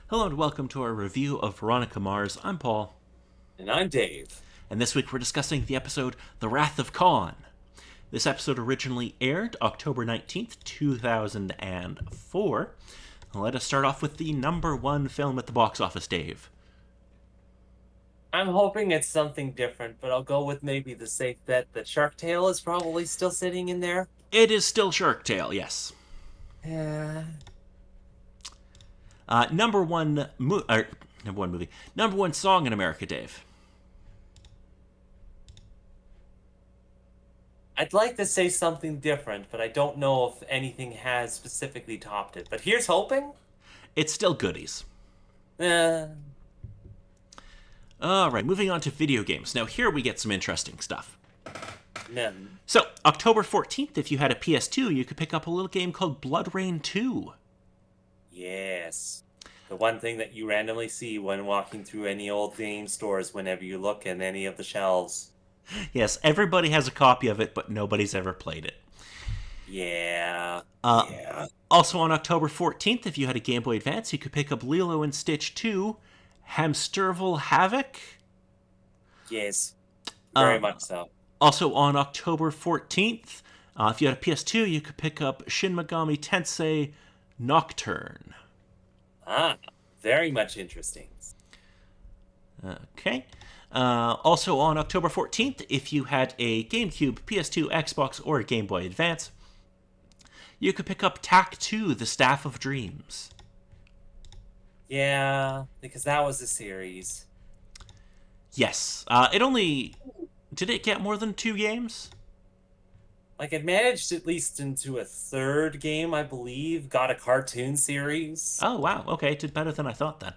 Hello and welcome to our review of Veronica Mars. I'm Paul, And I'm Dave. and this week we're discussing the episode The Wrath of Khan. This episode originally aired October 19th, 2004. Let us start off with the number one film at the box office, Dave. I'm hoping it's something different, but I'll go with maybe the safe bet that Shark Tale is probably still sitting in there. It is still Shark Tale, yes. Yeah. Number one movie. Number one song in America, Dave. I'd like to say something different, but I don't know if anything has specifically topped it. But here's hoping. It's still goodies. Eh, Alright, moving on to video games. Now, here we get some interesting stuff. none. So, October 14th, if you had a PS2, you could pick up a little game called Blood Rain 2. Yes. The one thing that you randomly see when walking through any old game stores whenever you look in any of the shelves. Yes, everybody has a copy of it, but nobody's ever played it. Yeah. Uh, Yeah. Also on October 14th, if you had a Game Boy Advance, you could pick up Lilo and Stitch 2, Hamsterville Havoc. Yes. Uh, Very much so. Also on October 14th, if you had a PS2, you could pick up Shin Megami Tensei Nocturne. Ah, very much interesting. Okay. Also on October 14th, if you had a GameCube, PS2, Xbox, or a Game Boy Advance, you could pick up Tak 2, The Staff of Dreams. Yeah, because that was a series. Yes. It only... Did it get more than 2 games? Like it managed at least into a third game, I believe. Got a cartoon series. Oh, wow. Okay, it did better than I thought then.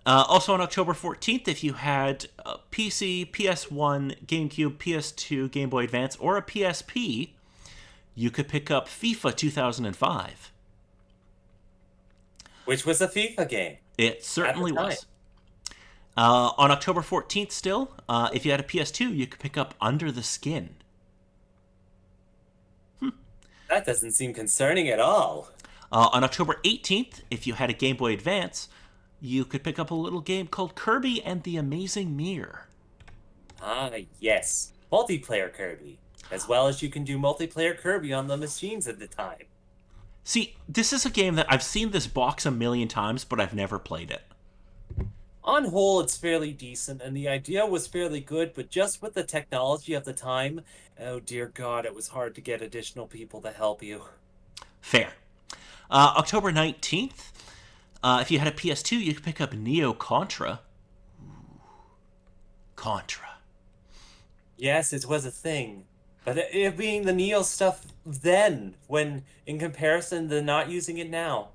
Also on October 14th, if you had a PC, PS1, GameCube, PS2, Game Boy Advance, or a PSP, you could pick up FIFA 2005. Which was a FIFA game It at the certainly time. was. On October 14th, still, if you had a PS2, you could pick up Under the Skin. That doesn't seem concerning at all. On October 18th, if you had a Game Boy Advance, you could pick up a little game called Kirby and the Amazing Mirror. Ah, yes. Multiplayer Kirby. As well as you can do multiplayer Kirby on the machines at the time. See, this is a game that I've seen this box a million times, but I've never played it. On whole, it's fairly decent, and the idea was fairly good, but just with the technology of the time, oh dear God, it was hard to get additional people to help you. Fair. October 19th, if you had a PS2, you could pick up Neo Contra. Contra. Yes, it was a thing. But it being the Neo stuff then, when in comparison to not using it now.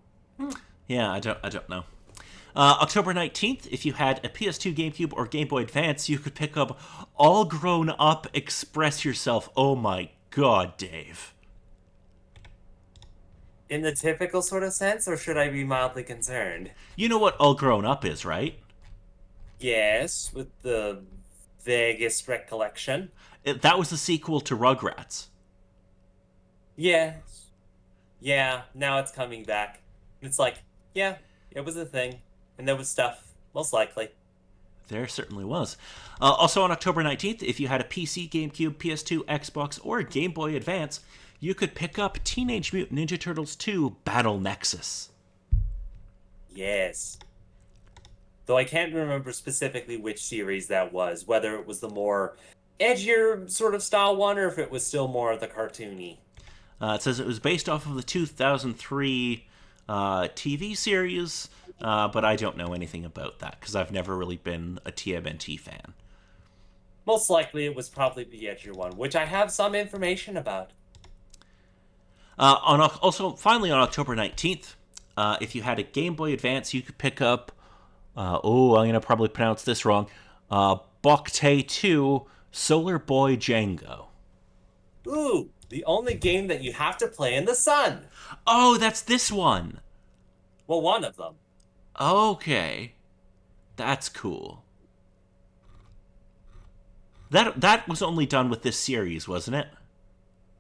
Yeah, I don't know. October 19th, if you had a PS2, GameCube, or Game Boy Advance, you could pick up All Grown Up Express Yourself. Oh my god, Dave. In the typical sort of sense, or should I be mildly concerned? You know what All Grown Up is, right? Yes, with the vaguest recollection. That was the sequel to Rugrats. Yes. Yeah, now it's coming back. It's like, yeah, it was a thing. And there was stuff, most likely. There certainly was. Also on October 19th, if you had a PC, GameCube, PS2, Xbox, or Game Boy Advance, you could pick up Teenage Mutant Ninja Turtles 2 Battle Nexus. Yes. Though I can't remember specifically which series that was, whether it was the more edgier sort of style one or if it was still more of the cartoony. It says it was based off of the 2003 TV series, but I don't know anything about that because I've never really been a TMNT fan. Most likely it was probably the edgier one, which I have some information about. Also, finally on October 19th, if you had a Game Boy Advance, you could pick up, I'm going to probably pronounce this wrong, Boktae 2 Solar Boy Django. Ooh, the only game that you have to play in the sun. Oh, that's this one. Well, one of them. Okay. That's cool. That was only done with this series, wasn't it?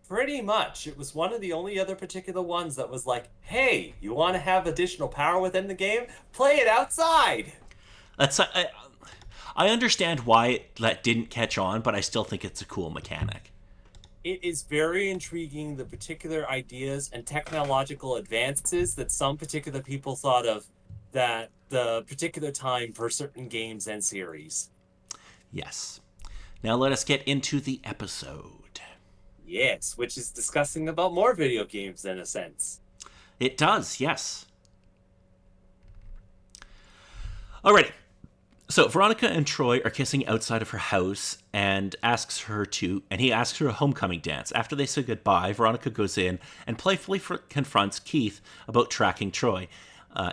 Pretty much. It was one of the only other particular ones that was like, hey, you want to have additional power within the game? Play it outside. That's I understand why that didn't catch on, but I still think it's a cool mechanic. It is very intriguing, the particular ideas and technological advances that some particular people thought of that the particular time for certain games and series. Yes. Now let us get into the episode. Yes, which is discussing about more video games in a sense. It does, yes. Alrighty. So Veronica and Troy are kissing outside of her house and he asks her a homecoming dance. After they say goodbye, Veronica goes in and playfully confronts Keith about tracking Troy.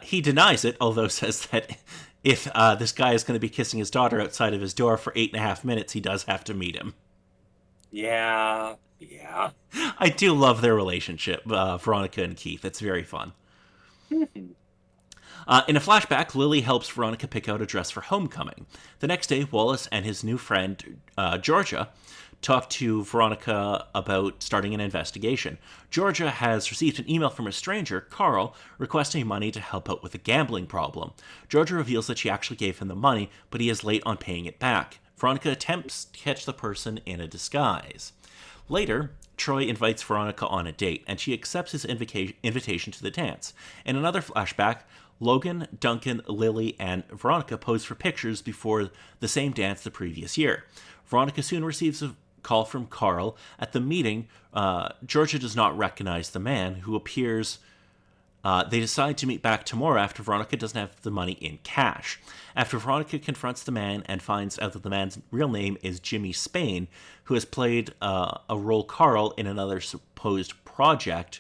He denies it, although says that if this guy is going to be kissing his daughter outside of his door for 8.5 minutes, he does have to meet him. Yeah. I do love their relationship, Veronica and Keith. It's very fun. In a flashback, Lily helps Veronica pick out a dress for homecoming. The next day, Wallace and his new friend, Georgia, talk to Veronica about starting an investigation. Georgia has received an email from a stranger, Carl, requesting money to help out with a gambling problem. Georgia reveals that she actually gave him the money, but he is late on paying it back. Veronica attempts to catch the person in a disguise. Later, Troy invites Veronica on a date, and she accepts his invitation to the dance. In another flashback, Logan, Duncan, Lily, and Veronica pose for pictures before the same dance the previous year. Veronica soon receives a call from Carl. At the meeting, Georgia does not recognize the man who appears. They decide to meet back tomorrow after Veronica doesn't have the money in cash. After Veronica confronts the man and finds out that the man's real name is Jimmy Spain, who has played a role Carl in another supposed project,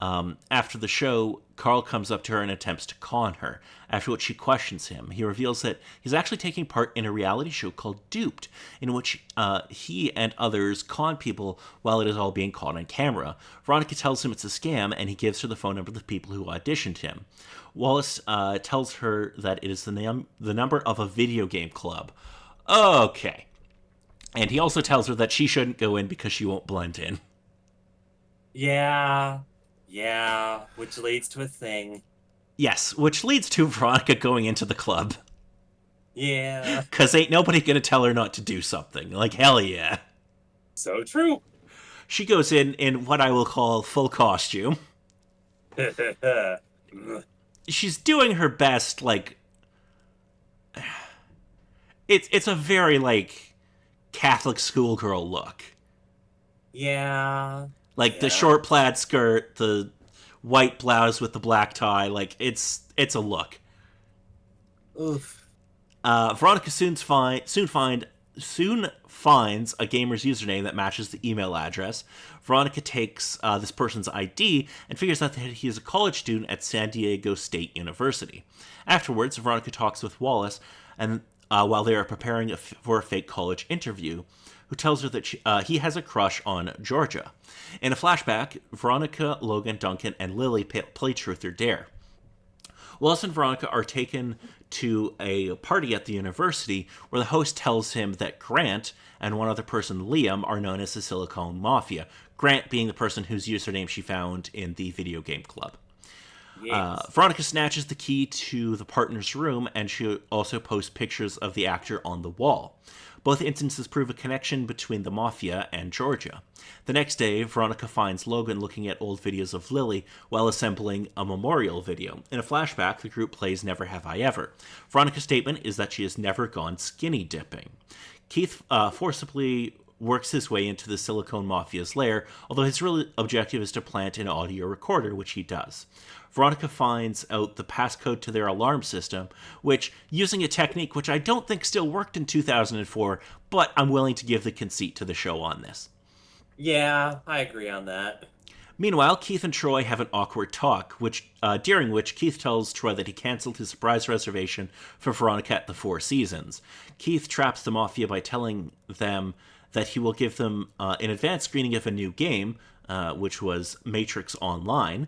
after the show, Carl comes up to her and attempts to con her, after which she questions him. He reveals that he's actually taking part in a reality show called Duped, in which he and others con people while it is all being caught on camera. Veronica tells him it's a scam, and he gives her the phone number of the people who auditioned him. Wallace tells her that it is the number of a video game club. Okay. And he also tells her that she shouldn't go in because she won't blend in. Yeah, which leads to a thing. Yes, which leads to Veronica going into the club. Yeah. Because ain't nobody gonna tell her not to do something. Like, hell yeah. So true. She goes in what I will call full costume. She's doing her best, like... It's a very, like, Catholic schoolgirl look. Yeah. Like, the short plaid skirt, the white blouse with the black tie, like, it's a look. Oof. Veronica soon finds a gamer's username that matches the email address. Veronica takes this person's ID and figures out that he is a college student at San Diego State University. Afterwards, Veronica talks with Wallace, and while they are preparing for a fake college interview, who tells her that he has a crush on Georgia. In a flashback, Veronica, Logan, Duncan, and Lily play Truth or Dare. Wallace and Veronica are taken to a party at the university where the host tells him that Grant and one other person, Liam, are known as the Silicon Mafia. Grant being the person whose username she found in the video game club. Yes. Veronica snatches the key to the partner's room, and she also posts pictures of the actor on the wall. Both instances prove a connection between the Mafia and Georgia. The next day, Veronica finds Logan looking at old videos of Lily while assembling a memorial video. In a flashback, the group plays Never Have I Ever. Veronica's statement is that she has never gone skinny dipping. Keith forcibly works his way into the Silicon Mafia's lair, although his real objective is to plant an audio recorder, which he does. Veronica finds out the passcode to their alarm system, which, using a technique which I don't think still worked in 2004, but I'm willing to give the conceit to the show on this. Yeah, I agree on that. Meanwhile, Keith and Troy have an awkward talk, during which Keith tells Troy that he canceled his surprise reservation for Veronica at the Four Seasons. Keith traps the Mafia by telling them that he will give them an advanced screening of a new game, which was Matrix Online.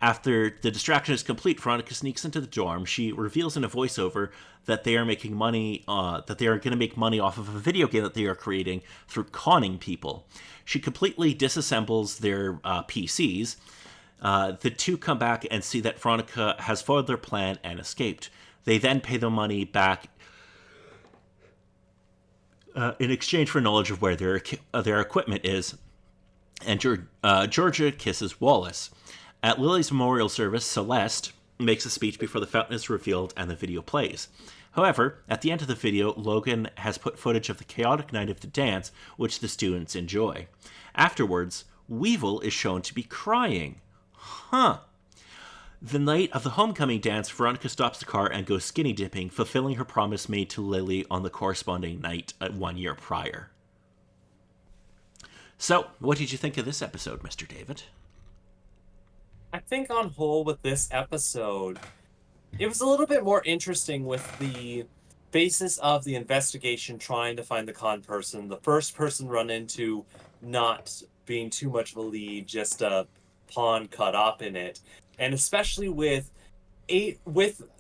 After the distraction is complete, Veronica sneaks into the dorm. She reveals in a voiceover that they are making money, that they are going to make money off of a video game that they are creating through conning people. She completely disassembles their PCs. The two come back and see that Veronica has foiled their plan and escaped. They then pay the money back in exchange for knowledge of where their equipment is. And Georgia kisses Wallace. At Lily's memorial service, Celeste makes a speech before the fountain is revealed and the video plays. However, at the end of the video, Logan has put footage of the chaotic night of the dance, which the students enjoy. Afterwards, Weevil is shown to be crying. Huh. The night of the homecoming dance, Veronica stops the car and goes skinny dipping, fulfilling her promise made to Lily on the corresponding night 1 year prior. So, what did you think of this episode, Mr. David? I think on whole with this episode, it was a little bit more interesting with the basis of the investigation trying to find the con person. The first person run into not being too much of a lead, just a pawn cut up in it. And especially with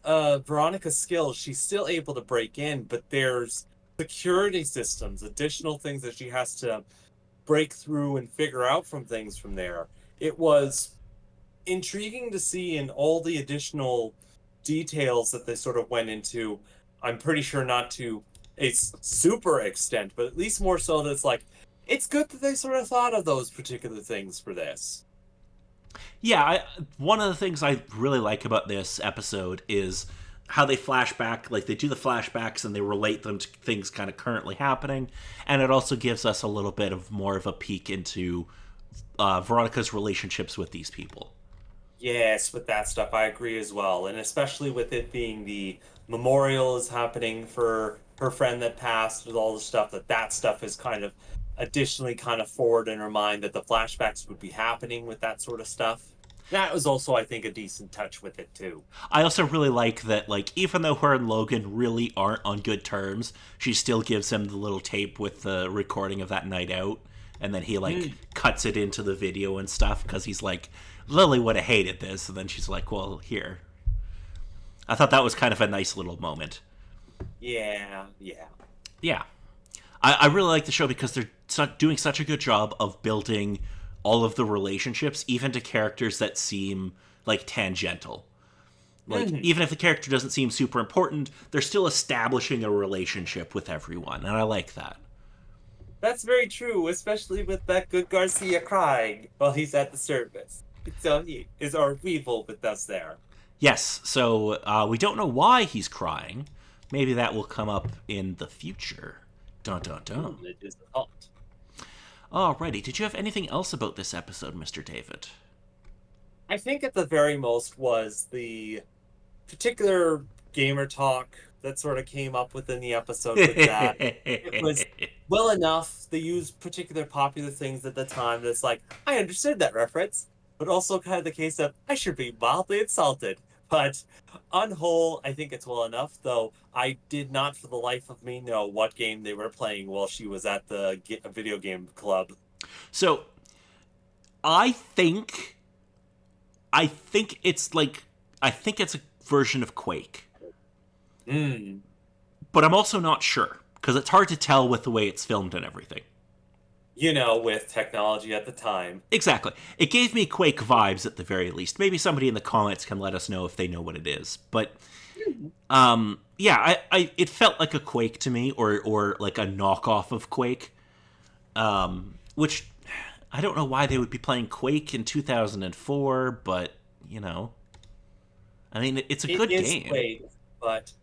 Veronica's skills, she's still able to break in, but there's security systems, additional things that she has to break through and figure out from things from there. It was intriguing to see in all the additional details that they sort of went into. I'm pretty sure not to a super extent, but at least more so that it's like, it's good that they sort of thought of those particular things for this. Yeah, one of the things I really like about this episode is how they flash back, like they do the flashbacks and they relate them to things kind of currently happening, and it also gives us a little bit of more of a peek into Veronica's relationships with these people. Yes, with that stuff, I agree as well. And especially with it being the memorial is happening for her friend that passed, with all the stuff, that stuff is kind of additionally kind of forward in her mind that the flashbacks would be happening with that sort of stuff. That was also, I think, a decent touch with it, too. I also really like that, like, even though her and Logan really aren't on good terms, she still gives him the little tape with the recording of that night out, and then he, like, cuts it into the video and stuff, because he's like, Lily would have hated this, and then she's like, well, here. I thought that was kind of a nice little moment. Yeah. Yeah. I really like the show because they're doing such a good job of building all of the relationships, even to characters that seem, like, tangential. Like, even if the character doesn't seem super important, they're still establishing a relationship with everyone, and I like that. That's very true, especially with that good Garcia crying while he's at the service. So he is our Weevil with us there. Yes, so we don't know why he's crying. Maybe that will come up in the future. Dun dun dun. It is hot. Alrighty, did you have anything else about this episode, Mr. David? I think at the very most was the particular gamer talk that sort of came up within the episode with that. It was well enough. They used particular popular things at the time that's like, I understood that reference, but also kind of the case of, I should be mildly insulted. But on whole, I think it's well enough, though I did not for the life of me know what game they were playing while she was at the video game club. So, I think it's a version of Quake. But I'm also not sure, because it's hard to tell with the way it's filmed and everything. You know, with technology at the time. Exactly. It gave me Quake vibes at the very least. Maybe somebody in the comments can let us know if they know what it is. But, yeah, it felt like a Quake to me, or like a knockoff of Quake. Which, I don't know why they would be playing Quake in 2004, but, you know. I mean, it's a good game. Quake, but,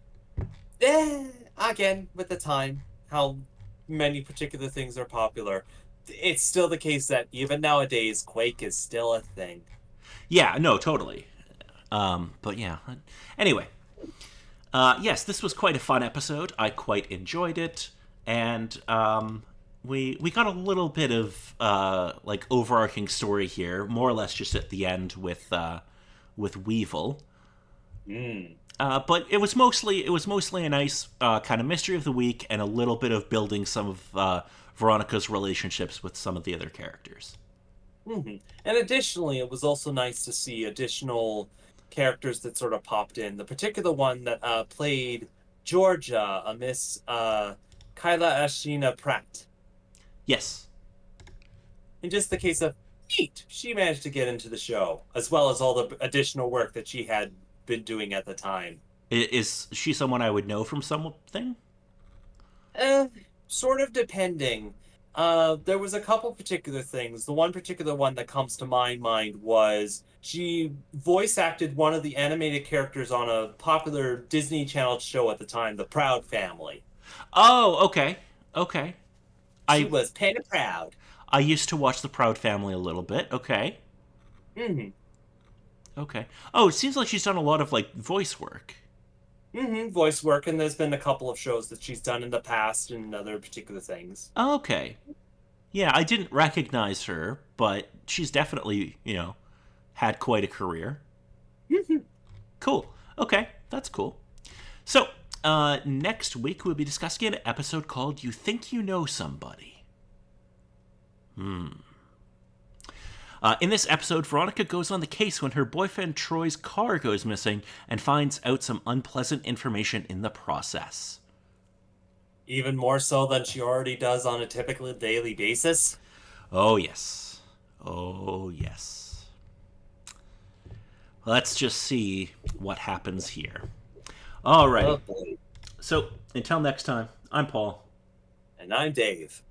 again, with the time, how many particular things are popular, it's still the case that even nowadays, Quake is still a thing. Yeah, no, totally. But yeah. Anyway. Yes, this was quite a fun episode. I quite enjoyed it. And we got a little bit of like overarching story here, more or less just at the end with Weevil. But it was mostly a nice kind of mystery of the week and a little bit of building some of Veronica's relationships with some of the other characters. And additionally, it was also nice to see additional characters that sort of popped in. The particular one that played Georgia, a Miss Kyla Ashina Pratt. Yes. In just the case of Pete, she managed to get into the show, as well as all the additional work that she had been doing at the time. Is she someone I would know from something? Eh, Sort of depending. There was a couple particular things. The one particular one that comes to my mind was she voice acted one of the animated characters on a popular Disney Channel show at the time, The Proud Family. Oh, okay. Okay. She I was Penny Proud. I used to watch The Proud Family a little bit. Okay. hmm Okay. Oh, it seems like she's done a lot of like voice work. Voice work, and there's been a couple of shows that she's done in the past and other particular things. Okay. Yeah, I didn't recognize her, but she's definitely, had quite a career. Mhm. Cool. Okay, that's cool. So, next week we'll be discussing an episode called You Think You Know Somebody. In this episode, Veronica goes on the case when her boyfriend Troy's car goes missing and finds out some unpleasant information in the process. Even more so than she already does on a typical daily basis. Oh, yes. Oh, yes. Let's just see what happens here. Oh Alrighty. boy. So, until next time, I'm Paul. And I'm Dave.